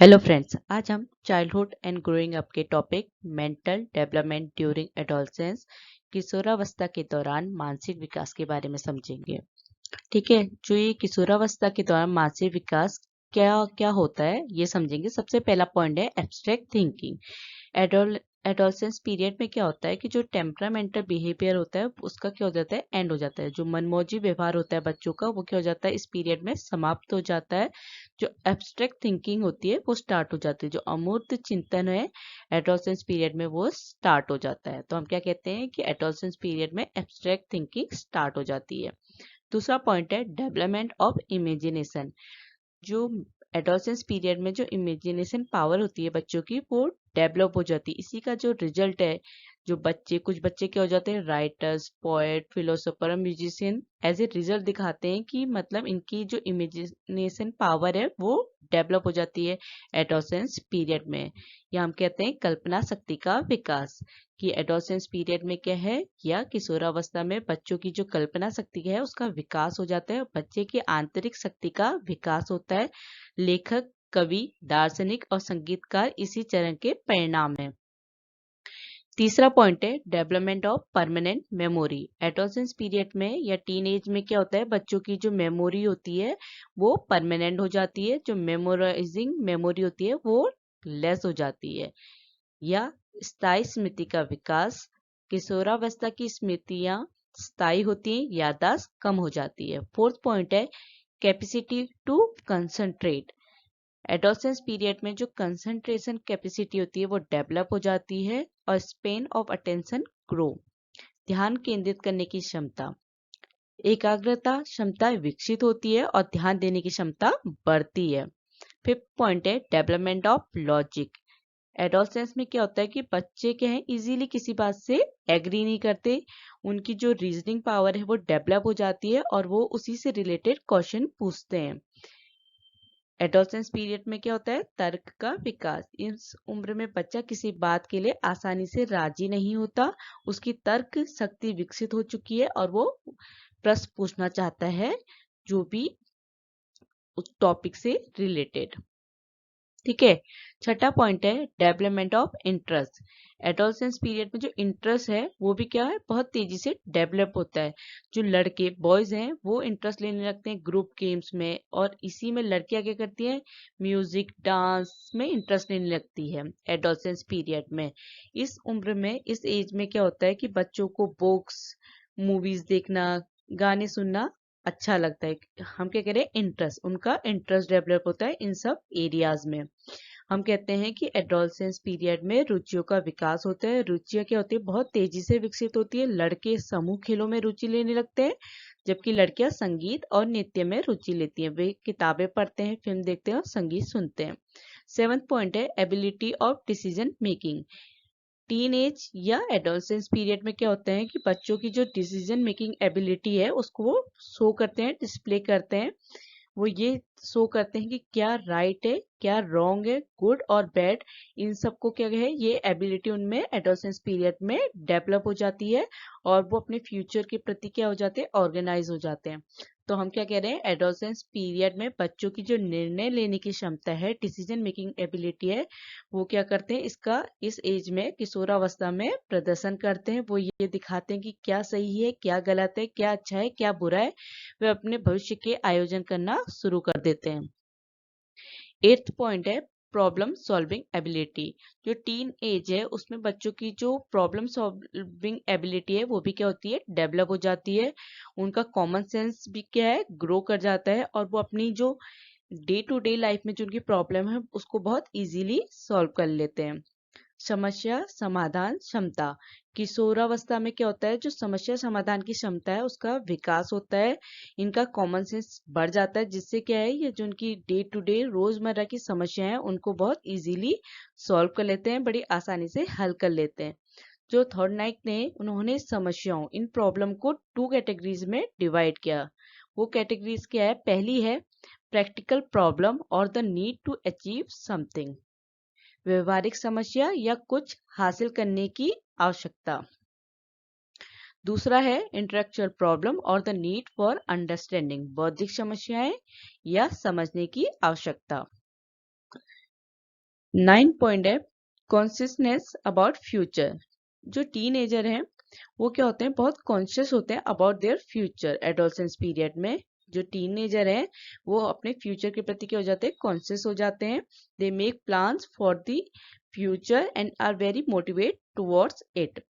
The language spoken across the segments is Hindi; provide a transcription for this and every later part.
हेलो फ्रेंड्स, आज हम चाइल्डहुड एंड ग्रोइंग अप के topic mental development during adolescence किशोरावस्था के दौरान मानसिक विकास के बारे में समझेंगे। ठीक है, जो ये किशोरावस्था के दौरान मानसिक विकास क्या क्या होता है ये समझेंगे। सबसे पहला पॉइंट है एब्स्ट्रैक्ट थिंकिंग। एडोलसेंस पीरियड में क्या होता है कि जो टेम्परामेंटल बिहेवियर होता है उसका क्या हो जाता है, एंड हो जाता है। जो मनमौजी व्यवहार होता है बच्चों का वो क्या हो जाता है, इस पीरियड में समाप्त हो जाता है। जो एब्स्ट्रैक्ट थिंकिंग होती है वो स्टार्ट हो जाती है। जो अमूर्त चिंतन है एडोलसेंस पीरियड में वो स्टार्ट हो जाता है। तो हम क्या कहते हैं कि एडोलसेंस पीरियड में एब्स्ट्रैक्ट थिंकिंग स्टार्ट हो जाती है। दूसरा पॉइंट है डेवलपमेंट ऑफ इमेजिनेशन। जो एडोलसेंस पीरियड में जो इमेजिनेशन पावर होती है बच्चों की वो डेवलप हो जाती है। इसी का जो रिजल्ट है, जो कुछ बच्चे क्या हो जाते हैं, राइटर्स, पोएट, फिलोसोफर और म्यूजिशियन एज ए रिजल्ट दिखाते हैं कि मतलब इनकी जो इमेजिनेशन पावर है वो डेवलप हो जाती है एडोलसेंस पीरियड में। या हम कहते हैं कल्पना शक्ति का विकास। कि एडोलसेंस पीरियड में क्या है, या किशोरावस्था में बच्चों की जो कल्पना शक्ति है उसका विकास हो जाता है। बच्चे की आंतरिक शक्ति का विकास होता है। लेखक, कवि, दार्शनिक और संगीतकार इसी चरण के परिणाम है। तीसरा पॉइंट है development of permanent memory. Adolescence period में या टीन एज में क्या होता है, बच्चों की जो मेमोरी होती है वो परमानेंट हो जाती है। जो मेमोराइजिंग मेमोरी होती है वो लेस हो जाती है। या स्थायी स्मृति का विकास। किशोरावस्था की स्मृतियां स्थायी होती हैं, याददाश्त कम हो जाती है। फोर्थ पॉइंट है capacity to concentrate. Adolescence period में जो कंसंट्रेशन कैपेसिटी होती है वो डेवलप हो जाती है और स्पेन ऑफ अटेंशन ग्रो। ध्यान केंद्रित करने की क्षमता, एकाग्रता क्षमता विकसित होती है और ध्यान देने की क्षमता बढ़ती है। फिफ्थ पॉइंट है डेवलपमेंट ऑफ लॉजिक। एडोलसेंस में क्या होता है कि बच्चे क्या है, इजीली किसी बात से एग्री नहीं करते। उनकी जो रीजनिंग पावर है वो डेवलप हो जाती है और वो उसी से रिलेटेड क्वेश्चन पूछते हैं। एडोलसेंस पीरियड में क्या होता है, तर्क का विकास। इस उम्र में बच्चा किसी बात के लिए आसानी से राजी नहीं होता। उसकी तर्क शक्ति विकसित हो चुकी है और वो प्रश्न पूछना चाहता है जो भी उस टॉपिक से रिलेटेड। ठीक है। छठा पॉइंट है development of interest. Adolescence period में जो इंटरेस्ट है वो भी क्या है, बहुत तेजी से डेवलप होता है। जो लड़के बॉयज हैं वो इंटरेस्ट लेने लगते हैं ग्रुप गेम्स में, और इसी में लड़कियां क्या करती हैं, म्यूजिक डांस में इंटरेस्ट लेने लगती है एडोलसेंस पीरियड में। इस उम्र में, इस एज में क्या होता है कि बच्चों को बुक्स, मूवीज देखना, गाने सुनना अच्छा लगता है। हम क्या करें, इंटरेस्ट, उनका इंटरेस्ट डेवलप होता है इन सब एरियाज में। हम कहते हैं कि एडोलसेंस पीरियड में रुचियों का विकास होता है। रुचियां क्या होती है, बहुत तेजी से विकसित होती है। लड़के समूह खेलों में रुचि लेने लगते हैं, जबकि लड़कियां संगीत और नृत्य में रुचि लेती हैं। वे किताबें पढ़ते हैं, फिल्म देखते हैं और संगीत सुनते हैं। सेवंथ पॉइंट है ability of decision making. Teen age या एडोलसेंस पीरियड में क्या होता है कि बच्चों की जो डिसीजन मेकिंग एबिलिटी है उसको वो शो करते हैं, डिस्प्ले करते हैं। वो ये शो करते हैं कि क्या राइट है, क्या रॉन्ग है, गुड और बैड। इन सबको क्या है, ये एबिलिटी उनमें एडोलसेंस पीरियड में डेवलप हो जाती है और वो अपने फ्यूचर के प्रति क्या हो जाते हैं, ऑर्गेनाइज हो जाते हैं। तो हम क्या कह रहे हैं, एडोलसेंस पीरियड में बच्चों की जो निर्णय लेने की क्षमता है, डिसीजन मेकिंग एबिलिटी है, वो क्या करते हैं, इसका इस एज में किशोरावस्था में प्रदर्शन करते हैं। वो ये दिखाते हैं कि क्या सही है, क्या गलत है, क्या अच्छा है, क्या बुरा है। वे अपने भविष्य के आयोजन करना शुरू कर देते हैं। एट्थ पॉइंट है प्रॉब्लम सॉल्विंग एबिलिटी। जो टीन एज है उसमें बच्चों की जो प्रॉब्लम सॉल्विंग एबिलिटी है वो भी क्या होती है, डेवलप हो जाती है। उनका कॉमन सेंस भी क्या है, ग्रो कर जाता है और वो अपनी जो डे टू डे लाइफ में जो उनकी प्रॉब्लम है उसको बहुत इजीली सॉल्व कर लेते हैं। समस्या समाधान क्षमता। किशोरावस्था में क्या होता है, जो समस्या समाधान की क्षमता है उसका विकास होता है। इनका कॉमन सेंस बढ़ जाता है, जिससे क्या है, ये जो उनकी डे टू डे रोजमर्रा की समस्याएं हैं उनको बहुत इजीली सॉल्व कर लेते हैं, बड़ी आसानी से हल कर लेते हैं। जो थॉर्नडाइक ने, उन्होंने समस्याओं, इन प्रॉब्लम को टू कैटेगरीज में डिवाइड किया। वो कैटेगरीज क्या है, पहली है प्रैक्टिकल प्रॉब्लम और the need to achieve something. व्यवहारिक समस्या या कुछ हासिल करने की आवश्यकता। दूसरा है इंटेलेक्चुअल प्रॉब्लम और द नीड फॉर अंडरस्टैंडिंग। बौद्धिक समस्याएं या समझने की आवश्यकता। 9 पॉइंट है कॉन्शियसनेस अबाउट फ्यूचर। जो टीनेजर हैं वो क्या होते हैं, बहुत कॉन्शियस होते हैं about their future. Adolescence period में जो टीनेजर हैं वो अपने फ्यूचर के प्रति क्या हो जाते हैं, कॉन्शियस हो जाते हैं। They make plans for the future and are very motivate towards it.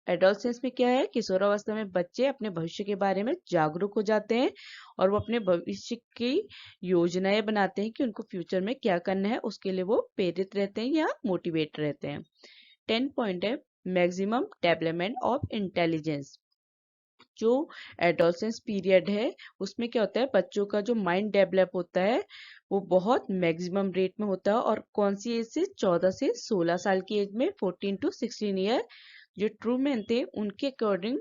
Adolescence में क्या है, किशोरावस्था में बच्चे अपने भविष्य के बारे में जागरूक हो जाते हैं और वो अपने भविष्य की योजनाएं बनाते हैं कि उनको फ्यूचर में क्या करना है, उसके लिए वो प्रेरित रहते हैं या मोटिवेट रहते हैं। 10 पॉइंट है मैक्सिमम डेवलपमेंट ऑफ इंटेलिजेंस। जो एडोलसेंस पीरियड है उसमें क्या होता है, बच्चों का जो माइंड डेवलप होता है वो बहुत मैक्सिमम रेट में होता है। और कौन सी एज से, 14 से 16 साल की एज में, 14 टू 16 ईयर। जो ट्रू मैन थे उनके अकॉर्डिंग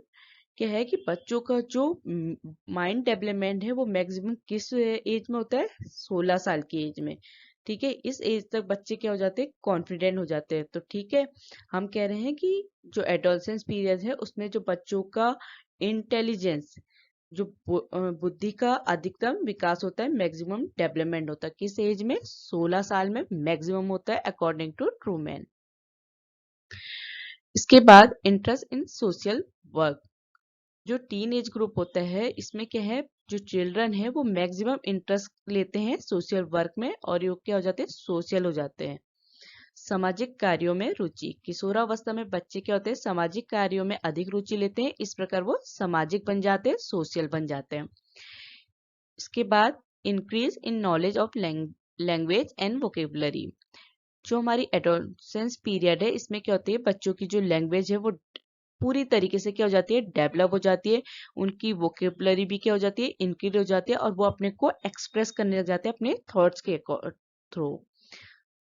क्या है कि बच्चों का जो माइंड डेवलपमेंट है वो मैक्सिमम किस एज में होता है, 16 साल की एज में। ठीक है, इस एज तक बच्चे क्या हो जाते हैं, कॉन्फिडेंट हो जाते हैं। तो ठीक है, हम कह रहे हैं कि जो एडोलसेंस पीरियड है उसमें जो बच्चों का इंटेलिजेंस, जो बुद्धि का अधिकतम विकास होता है, मैक्सिमम डेवलपमेंट होता है, किस एज में, 16 साल में मैक्सिमम होता है अकॉर्डिंग टू ट्रूमैन। इसके बाद इंटरेस्ट इन सोशल वर्क। जो टीन एज ग्रुप होता है इसमें क्या है, जो चिल्ड्रन है वो मैक्सिमम इंटरेस्ट लेते हैं सोशल वर्क में और ये क्या हो जाते हैं, सोशल हो जाते हैं। सामाजिक कार्यों में रुचि। किशोरावस्था में बच्चे क्या होते हैं, सामाजिक कार्यों में अधिक रुचि लेते हैं, इस प्रकार वो सामाजिक बन जाते हैं, सोशल बन जाते हैं। इसके बाद increase in knowledge of language and vocabulary. जो हमारी एडोलसेंस पीरियड है इसमें क्या होती है, बच्चों की जो लैंग्वेज है वो पूरी तरीके से क्या हो जाती है, डेवलप हो जाती है। उनकी वोकेबुलरी भी क्या हो जाती है, इंक्रीज हो जाती है और वो अपने को एक्सप्रेस करने लग जाते हैं अपने थॉट्स के थ्रू।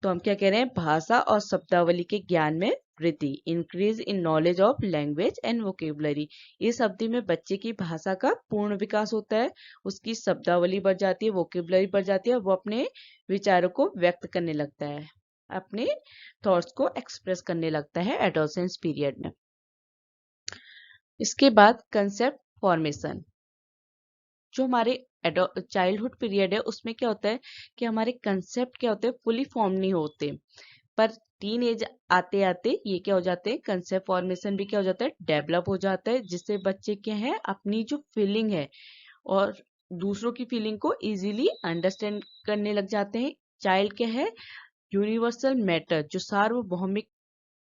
तो हम क्या कह रहे हैं, भाषा और शब्दावली के ज्ञान में वृद्धि। Increase in knowledge of language and vocabulary. इस अवधि में बच्चे की भाषा का पूर्ण विकास होता है, उसकी शब्दावली बढ़ जाती है, वोकेबुलरी बढ़ जाती है, वो अपने विचारों को व्यक्त करने लगता है, अपने थॉट्स को एक्सप्रेस करने लगता है एडोलसेंस पीरियड में। इसके बाद कंसेप्ट फॉर्मेशन। जो हमारे चाइल्डहुड पीरियड है उसमें क्या होता है कि हमारे कंसेप्ट क्या होते हैं, फुली फॉर्म नहीं होते, पर टीन एज आते आते ये क्या हो जाते हैं, कंसेप्ट फॉर्मेशन भी क्या हो जाता है, डेवलप हो जाता है, जिससे बच्चे क्या है अपनी जो फीलिंग है और दूसरों की फीलिंग को इजीली अंडरस्टैंड करने लग जाते हैं। चाइल्ड क्या है, यूनिवर्सल मैटर, जो सार्वभौमिक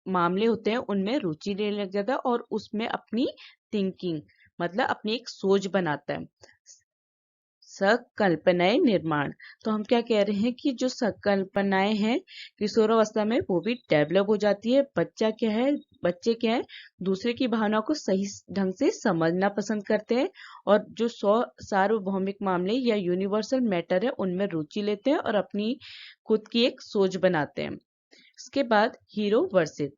मामले होते हैं उनमें रुचि लेने लग जाता है और उसमें अपनी थिंकिंग मतलब अपनी एक सोच बनाता है। सकल्पनाएं निर्माण। तो हम क्या कह रहे हैं कि जो सकल्पनाएं हैं किशोरावस्था में वो भी डेवलप हो जाती है। बच्चे क्या है दूसरे की भावनाओं को सही ढंग से समझना पसंद करते हैं और जो सार्वभौमिक मामले या यूनिवर्सल मैटर है उनमें रुचि लेते हैं और अपनी खुद की एक सोच बनाते हैं। इसके बाद हीरो वर्शिप।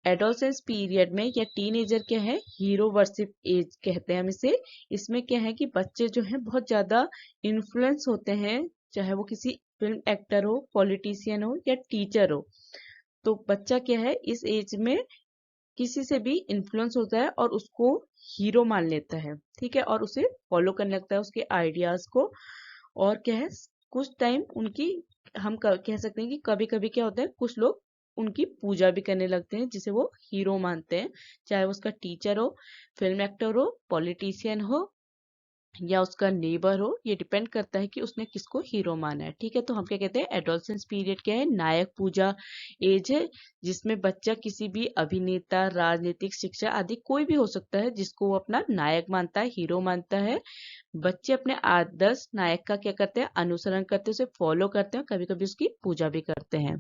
एडोलसेंस पीरियड में या टीनेजर क्या है, हीरो वर्शिप एज कहते हैं हम इसे। इसमें क्या है कि बच्चे जो हैं बहुत ज्यादा इन्फ्लुएंस होते हैं, चाहे वो किसी फिल्म एक्टर हो, पॉलिटिशियन हो या टीचर हो। तो बच्चा क्या है इस एज में किसी से भी इन्फ्लुएंस होता है और उसको हीरो मान लेता है, ठीक है, और उसे फॉलो करने लगता है उसके आइडियाज को। और क्या है, कुछ टाइम उनकी हम कह सकते हैं कि कभी कभी क्या होता है, कुछ लोग उनकी पूजा भी करने लगते हैं जिसे वो हीरो मानते हैं, चाहे वो उसका टीचर हो, फिल्म एक्टर हो, पॉलिटिशियन हो या उसका नेबर हो। ये डिपेंड करता है कि उसने किसको हीरो माना है। ठीक है, तो हम क्या कहते हैं, एडोलसेंस पीरियड क्या है, नायक पूजा एज है, जिसमें बच्चा किसी भी अभिनेता, राजनीतिक, शिक्षा आदि कोई भी हो सकता है जिसको वो अपना नायक मानता है, हीरो मानता है। बच्चे अपने आदर्श नायक का क्या करते हैं, अनुसरण करते हैं, उसे फॉलो करते हैं, कभी कभी उसकी पूजा भी करते हैं।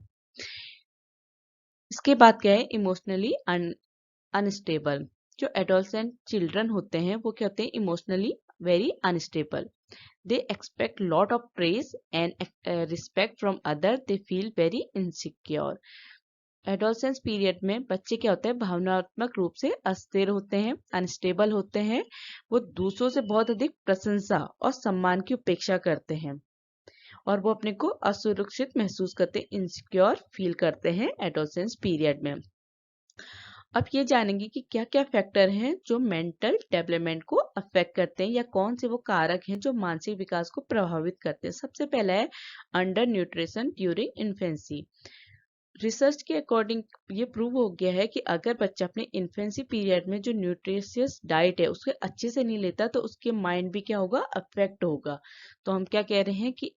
इसके बाद क्या है, इमोशनली अनस्टेबल। जो एडोलसेंट चिल्ड्रन होते हैं वो क्या होते हैं, emotionally very unstable. They expect lot of praise and respect from other, they feel very insecure. Adolescence period में बच्चे क्या होते हैं, भावनात्मक रूप से अस्थिर होते हैं, अनस्टेबल होते हैं। वो दूसरों से बहुत अधिक प्रशंसा और सम्मान की उपेक्षा करते हैं और वो अपने को असुरक्षित महसूस करते हैं, इनसिक्योर फील करते हैं एडोलसेंस पीरियड में। अब ये जानेंगे कि क्या क्या फैक्टर हैं जो मेंटल डेवलपमेंट को अफेक्ट करते हैं या कौन से वो कारक हैं जो मानसिक विकास को प्रभावित करते हैं। सबसे पहला है under nutrition during infancy. Research के अकॉर्डिंग ये प्रूव हो गया है कि अगर बच्चा अपने इन्फेंसी पीरियड में जो न्यूट्रिशियस डाइट है उसके अच्छे से नहीं लेता तो उसके माइंड भी क्या होगा, अफेक्ट होगा। तो हम क्या कह रहे हैं कि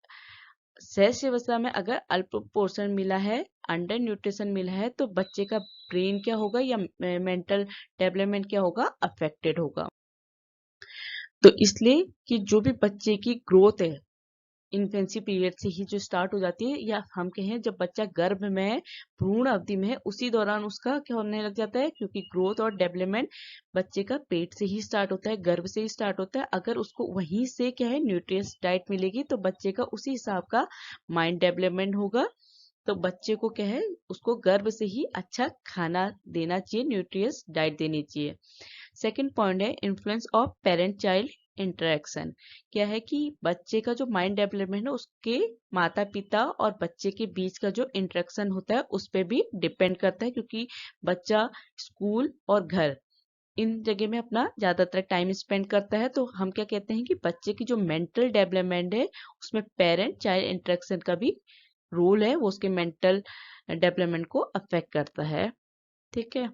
शैशव अवस्था में अगर अल्प पोषण मिला है, अंडर न्यूट्रिशन मिला है, तो बच्चे का ब्रेन क्या होगा या मेंटल डेवलपमेंट क्या होगा, अफेक्टेड होगा। तो इसलिए कि जो भी बच्चे की ग्रोथ है इन्फेंसी पीरियड से ही जो स्टार्ट हो जाती है, या हम कहें जब बच्चा गर्भ में है, भ्रूण अवधि में है, उसी दौरान उसका क्या होने लग जाता है, क्योंकि ग्रोथ और डेवलपमेंट बच्चे का पेट से ही स्टार्ट होता है, गर्भ से ही स्टार्ट होता है। अगर उसको वहीं से क्या है न्यूट्रिएंट्स डाइट मिलेगी तो बच्चे का उसी हिसाब का माइंड डेवलपमेंट होगा। तो बच्चे को क्या है, उसको गर्भ से ही अच्छा खाना देना चाहिए, न्यूट्रिएंट्स डाइट देनी चाहिए। सेकेंड पॉइंट है influence of parent child interaction. क्या है कि बच्चे का जो माइंड डेवलपमेंट है उसके माता पिता और बच्चे के बीच का जो इंटरेक्शन होता है उस पर भी डिपेंड करता है, क्योंकि बच्चा स्कूल और घर इन जगह में अपना ज्यादातर टाइम स्पेंड करता है। तो हम क्या कहते हैं कि बच्चे की जो मेंटल डेवलपमेंट है उसमें पेरेंट चाइल्ड इंटरेक्शन का भी रोल है, वो उसके मेंटल डेवलपमेंट को अफेक्ट करता है। ठीक है,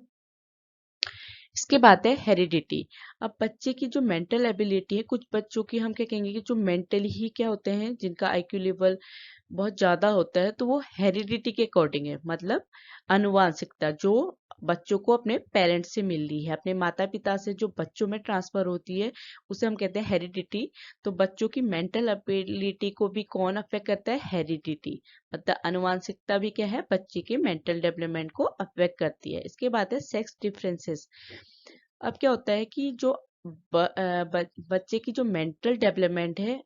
इसके बाद है हेरिडिटी। अब बच्चे की जो मेंटल एबिलिटी है, कुछ बच्चों की हम क्या कहेंगे कि जो मेंटली ही क्या होते हैं, जिनका आईक्यू लेवल बहुत ज्यादा होता है, तो वो हेरिडिटी के अकॉर्डिंग है, मतलब आनुवांशिकता जो बच्चों को अपने पेरेंट्स से मिल रही है, अपने माता पिता से जो बच्चों में ट्रांसफर होती है उसे हम कहते हैं हेरिडिटी। तो बच्चों की मेंटल एबिलिटी को भी कौन अफेक्ट करता है, हेरिडिटी। मतलब आनुवांशिकता भी क्या है, बच्चे के मेंटल डेवलपमेंट को अफेक्ट करती है। इसके बाद है सेक्स डिफरेंसेस। अब क्या होता है कि जो बच्चे की जो मेंटल डेवलपमेंट है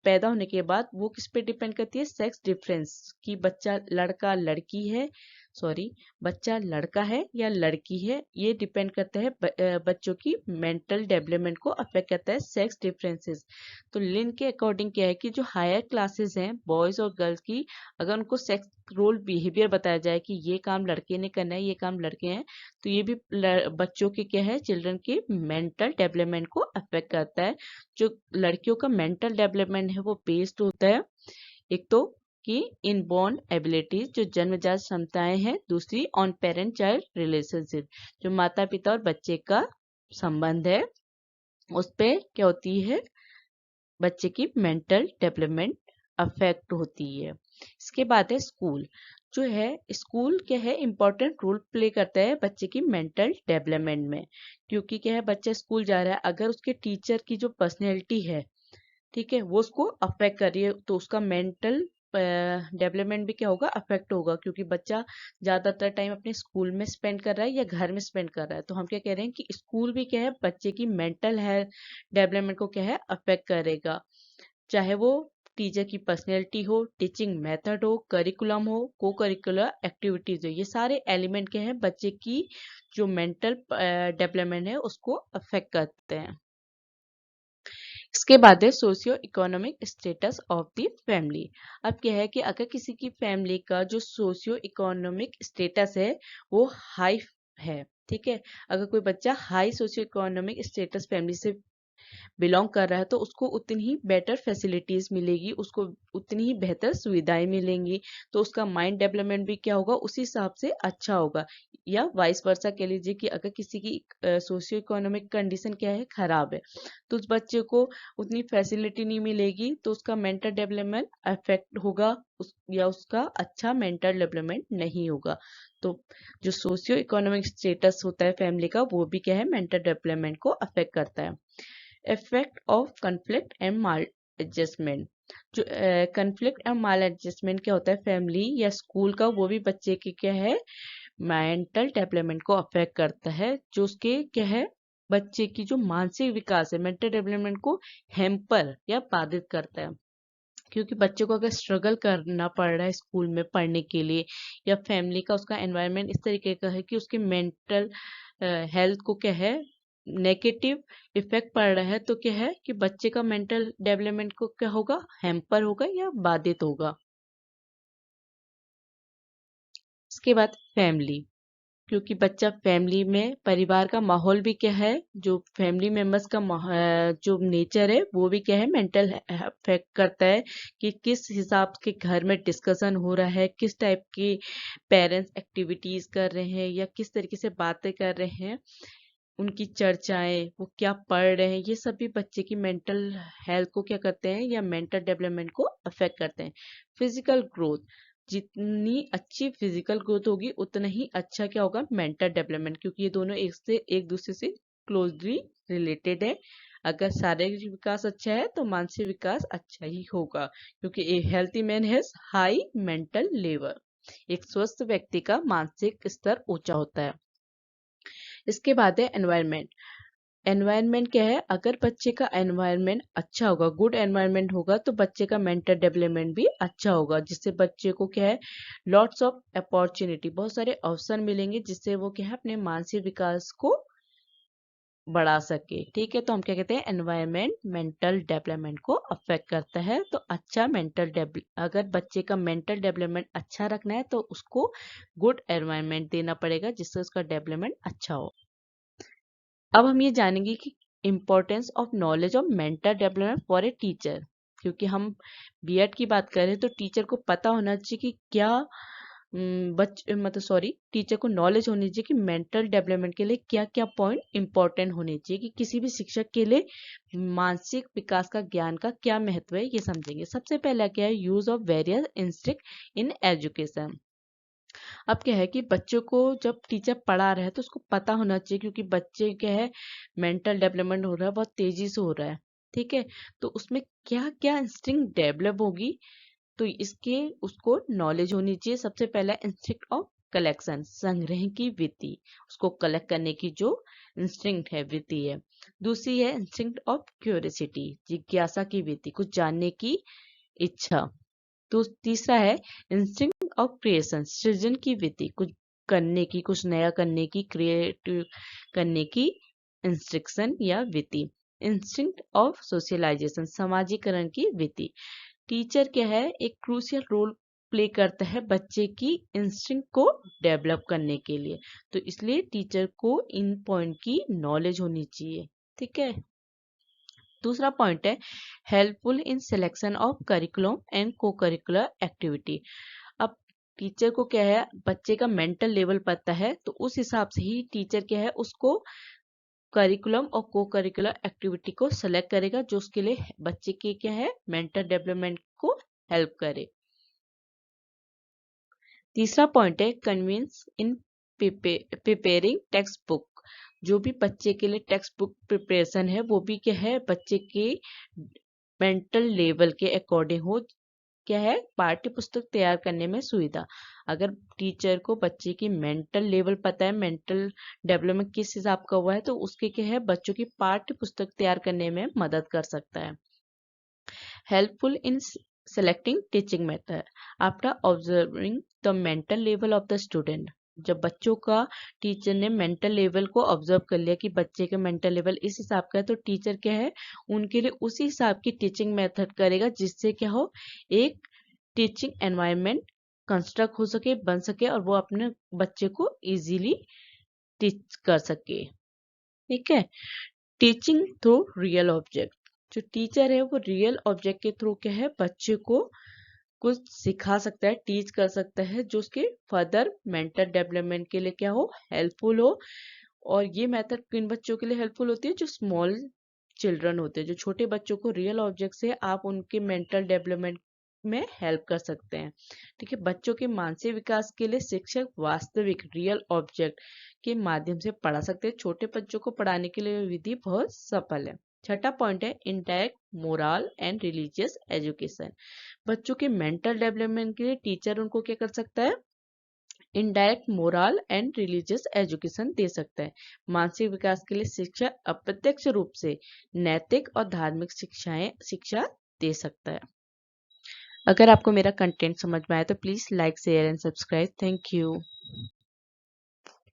पैदा होने के बाद वो किस पे डिपेंड करती है, सेक्स डिफरेंस, कि बच्चा लड़का लड़की है, सॉरी, बच्चा लड़का है या लड़की है, ये डिपेंड करता है बच्चों की मेंटल डेवलपमेंट को अफेक्ट करता है सेक्स डिफरेंसेस। तो लिन के अकॉर्डिंग क्या है कि जो हायर क्लासेस हैं बॉयज और गर्ल्स की, अगर उनको सेक्स रोल बिहेवियर बताया जाए कि ये काम लड़के ने करना है, ये काम लड़के हैं, तो ये भी बच्चों के क्या है, चिल्ड्रन के मेंटल डेवलपमेंट को अफेक्ट करता है। जो लड़कियों का मेंटल डेवलपमेंट है वो बेस्ड होता है एक तो कि इनबॉर्न एबिलिटीज जो जन्मजात क्षमताएं हैं, दूसरी ऑन पेरेंट चाइल्ड रिलेशनशिप जो माता पिता और बच्चे का संबंध है, उस पे क्या होती है, बच्चे की मेंटल डेवलपमेंट अफेक्ट होती है। इसके बाद है स्कूल। जो है स्कूल क्या है, इम्पोर्टेंट रोल प्ले करता है बच्चे की मेंटल डेवलपमेंट में, क्योंकि क्या है, बच्चा स्कूल जा रहा है, अगर उसके टीचर की जो पर्सनैलिटी है, ठीक है, वो उसको अफेक्ट कर रही है, तो उसका मेंटल डेवलपमेंट भी क्या होगा, अफेक्ट होगा, क्योंकि बच्चा ज्यादातर टाइम अपने स्कूल में स्पेंड कर रहा है या घर में स्पेंड कर रहा है। तो हम क्या कह रहे हैं कि स्कूल भी क्या है, बच्चे की मेंटल हेल्थ डेवलपमेंट को क्या है, अफेक्ट करेगा। चाहे वो टीचर की पर्सनैलिटी हो, टीचिंग मेथड हो, करिकुलम हो, को करिकुलर एक्टिविटीज हो, ये सारे एलिमेंट क्या है, बच्चे की जो मेंटल डेवलपमेंट है उसको अफेक्ट करते हैं। इसके बाद है socio economic status of the family. अब क्या है कि अगर किसी की फैमिली का जो सोशियो इकोनॉमिक स्टेटस है वो हाई है, ठीक है, अगर कोई बच्चा high socio economic status family से बिलोंग कर रहा है तो उसको उतनी ही बेटर फैसिलिटीज मिलेगी, उसको उतनी ही बेहतर सुविधाएं मिलेंगी, तो उसका माइंड डेवलपमेंट भी क्या होगा, उसी हिसाब से अच्छा होगा। या वाइस वर्सा कह लीजिए कि अगर किसी की सोशियो इकोनॉमिक कंडीशन क्या है, खराब है, तो उस बच्चे को उतनी फैसिलिटी नहीं मिलेगी, तो उसका मेंटल डेवलपमेंट अफेक्ट होगा, या उसका अच्छा मेंटल डेवलपमेंट नहीं होगा। तो जो सोशियो इकोनॉमिक स्टेटस होता है फैमिली का, वो भी क्या है, मेंटल डेवलपमेंट को अफेक्ट करता है। Effect of conflict and mall adjustment. जो कन्फ्लिक्ट एंड माल एडजस्टमेंट क्या होता है फैमिली या स्कूल का, वो भी बच्चे के क्या है, मेंटल डेवलपमेंट को अफेक्ट करता है, जो उसके क्या है, बच्चे की जो मानसिक विकास है, मेंटल डेवलपमेंट को हैम्पर या बाधित करता है। क्योंकि बच्चे को अगर स्ट्रगल करना पड़ रहा है स्कूल में पढ़ने के लिए, या फैमिली का उसका एनवायरनमेंट इस तरीके का है कि उसके मेंटल हेल्थ को क्या है, नेगेटिव इफेक्ट पड़ रहा है, तो क्या है कि बच्चे का मेंटल डेवलपमेंट को क्या होगा, हैम्पर होगा या बाधित होगा। इसके बाद फैमिली। क्योंकि बच्चा फैमिली में परिवार का माहौल भी क्या है, जो फैमिली मेंबर्स का जो नेचर है वो भी क्या है, मेंटल अफेक्ट करता है कि किस हिसाब के घर में डिस्कशन हो रहा है, किस टाइप की पेरेंट्स एक्टिविटीज कर रहे हैं या किस तरीके से बातें कर रहे हैं, उनकी चर्चाएं, वो क्या पढ़ रहे हैं, ये सभी बच्चे की मेंटल हेल्थ को क्या करते हैं या मेंटल डेवलपमेंट को अफेक्ट करते हैं। फिजिकल ग्रोथ, जितनी अच्छी फिजिकल ग्रोथ होगी उतना ही अच्छा क्या होगा, मेंटल डेवलपमेंट, क्योंकि ये दोनों एक दूसरे से क्लोजली रिलेटेड है। अगर शारीरिक विकास अच्छा है तो मानसिक विकास अच्छा ही होगा, क्योंकि ए healthy man has high mental level. एक स्वस्थ व्यक्ति का मानसिक स्तर ऊंचा होता है। इसके बाद है एनवायरनमेंट। एनवायरनमेंट क्या है, अगर बच्चे का एनवायरनमेंट अच्छा होगा, गुड एनवायरनमेंट होगा, तो बच्चे का मेंटल डेवलपमेंट भी अच्छा होगा, जिससे बच्चे को क्या है, लॉट्स ऑफ अपॉर्चुनिटी, बहुत सारे अवसर मिलेंगे, जिससे वो क्या है अपने मानसिक विकास को बढ़ा सके। ठीक है, तो हम क्या कहते हैं, एनवायरनमेंट मेंटल डेवलपमेंट को अफेक्ट करता है। तो अच्छा अगर बच्चे का मेंटल डेवलपमेंट अच्छा रखना है तो उसको गुड एनवायरनमेंट देना पड़ेगा, जिससे उसका डेवलपमेंट अच्छा हो। अब हम ये जानेंगे कि importance of knowledge of mental development for a teacher, क्योंकि हम बीएड की बात करें तो टीचर को पता होना चाहिए कि क्या टीचर को नॉलेज होनी चाहिए कि मेंटल डेवलपमेंट के लिए क्या क्या पॉइंट इंपॉर्टेंट होने चाहिए, कि किसी भी शिक्षक के लिए मानसिक विकास का ज्ञान का क्या महत्व है, ये समझेंगे। सबसे पहला क्या है, use of various instruct in education. अब क्या है कि बच्चों को जब टीचर पढ़ा रहा है तो उसको पता होना चाहिए, क्योंकि बच्चे क्या है, मेंटल डेवलपमेंट हो रहा है, बहुत तेजी से हो रहा है। ठीक है, तो उसमें क्या क्या इंस्टिंक्ट डेवलप होगी, तो इसके उसको नॉलेज होनी चाहिए। सबसे पहला इंस्टिंक्ट ऑफ कलेक्शन, संग्रह की वृत्ति, उसको कलेक्ट करने की जो इंस्टिंक्ट है, वृत्ति है। दूसरी है इंस्टिंक्ट ऑफ क्यूरियोसिटी, जिज्ञासा की वृत्ति, कुछ जानने की इच्छा। तो तीसरा है इंस्टिंक्ट ऑफ क्रिएशन, सृजन की वृत्ति, कुछ करने की, कुछ नया करने की, क्रिएटिव करने की इंस्ट्रक्शन या वृत्ति। इंस्टिंक्ट ऑफ सोशलाइजेशन, समाजीकरण की वृत्ति। टीचर क्या है, एक क्रूशियल रोल प्ले करता है बच्चे की इंस्टिंक्ट को डेवलप करने के लिए, तो इसलिए टीचर को इन पॉइंट की नॉलेज होनी चाहिए। ठीक है, दूसरा पॉइंट है helpful in selection of curriculum and को करिकुलर एक्टिविटी। अब टीचर को क्या है, बच्चे का मेंटल लेवल पता है, तो उस हिसाब से ही टीचर क्या है, उसको करिकुलम और को करिकुलर एक्टिविटी को सेलेक्ट करेगा, जो उसके लिए बच्चे के क्या है, मेंटल डेवलपमेंट को हेल्प करे। तीसरा पॉइंट है convenience in preparing text book. जो भी बच्चे के लिए टेक्स्ट बुक प्रिपरेशन है, वो भी क्या है, बच्चे के मेंटल लेवल के अकॉर्डिंग हो, क्या है, पाठ्य पुस्तक तैयार करने में सुविधा। अगर टीचर को बच्चे की मेंटल लेवल पता है, मेंटल डेवलपमेंट किस हिसाब का हुआ है, तो उसके क्या है, बच्चों की पाठ्य पुस्तक तैयार करने में मदद कर सकता है। Helpful in selecting teaching method after observing the mental level of the student। जब बच्चों का टीचर ने मेंटल लेवल को ऑब्जर्व कर लिया कि बच्चे का मेंटल लेवल इस हिसाब का है, तो टीचर क्या है, उनके लिए उसी हिसाब की टीचिंग मेथड करेगा, जिससे क्या हो, एक टीचिंग एनवायरनमेंट कंस्ट्रक्ट हो सके, बन सके, और वो अपने बच्चे को इजीली टीच कर सके। ठीक है, टीचिंग थ्रू रियल ऑब्जेक्ट। जो टीचर है वो रियल ऑब्जेक्ट के थ्रू क्या है, बच्चे को कुछ सिखा सकता है, टीच कर सकता है, जो उसके फर्दर मेंटल डेवलपमेंट के लिए क्या हो, हेल्पफुल हो। और ये मेथड किन बच्चों के लिए हेल्पफुल होती है, जो स्मॉल चिल्ड्रन होते हैं, जो छोटे बच्चों को रियल ऑब्जेक्ट से आप उनके मेंटल डेवलपमेंट में हेल्प कर सकते हैं। ठीक है, बच्चों के मानसिक विकास के लिए शिक्षक वास्तविक रियल ऑब्जेक्ट के माध्यम से पढ़ा सकते हैं। छोटे बच्चों को पढ़ाने के लिए विधि बहुत सफल है। छठा पॉइंट है indirect moral and religious education. बच्चों के मेंटल डेवलपमेंट के लिए टीचर उनको क्या कर सकता है, indirect moral and religious education दे सकता है। मानसिक विकास के लिए शिक्षा अप्रत्यक्ष रूप से नैतिक और धार्मिक शिक्षा दे सकता है। अगर आपको मेरा कंटेंट समझ में आया तो please like share and subscribe. Thank you.